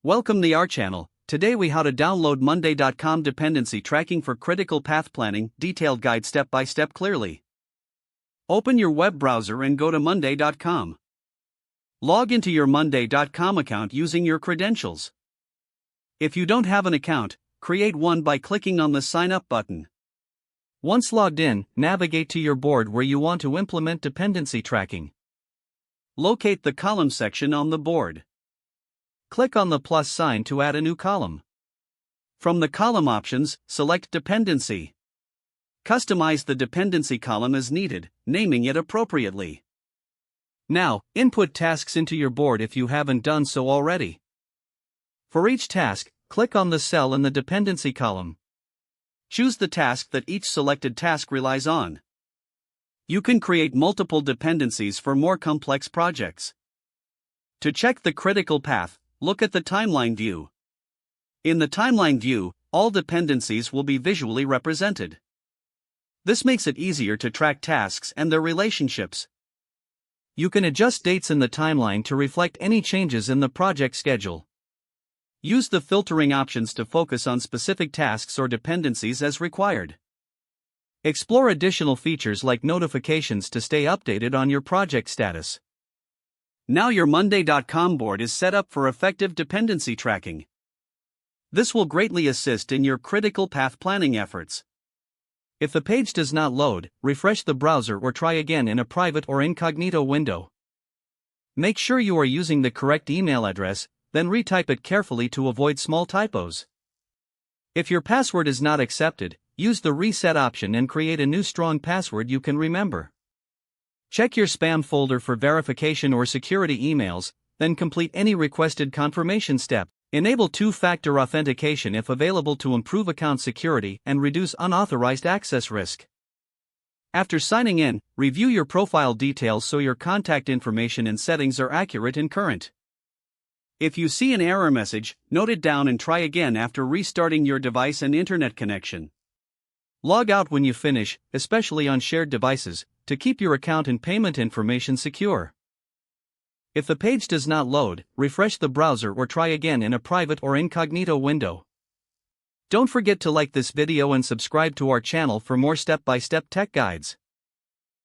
Welcome to our channel. Today we how to download Monday.com dependency tracking for critical path planning, detailed guide step by step clearly. Open your web browser and go to Monday.com. Log into your Monday.com account using your credentials. If you don't have an account, create one by clicking on the Sign Up button. Once logged in, navigate to your board where you want to implement dependency tracking. Locate the column section on the board. Click on the plus sign to add a new column. From the column options, select Dependency. Customize the dependency column as needed, naming it appropriately. Now, input tasks into your board if you haven't done so already. For each task, click on the cell in the dependency column. Choose the task that each selected task relies on. You can create multiple dependencies for more complex projects. To check the critical path, look at the timeline view. In the timeline view, all dependencies will be visually represented. This makes it easier to track tasks and their relationships. You can adjust dates in the timeline to reflect any changes in the project schedule. Use the filtering options to focus on specific tasks or dependencies as required. Explore additional features like notifications to stay updated on your project status. Now your Monday.com board is set up for effective dependency tracking. This will greatly assist in your critical path planning efforts. If the page does not load, refresh the browser or try again in a private or incognito window. Make sure you are using the correct email address, then retype it carefully to avoid small typos. If your password is not accepted, use the reset option and create a new strong password you can remember. Check your spam folder for verification or security emails, then complete any requested confirmation step. Enable two-factor authentication if available to improve account security and reduce unauthorized access risk. After signing in, review your profile details so your contact information and settings are accurate and current. If you see an error message, note it down and try again after restarting your device and internet connection. Log out when you finish, especially on shared devices, to keep your account and payment information secure. If the page does not load, refresh the browser or try again in a private or incognito window. Don't forget to like this video and subscribe to our channel for more step-by-step tech guides.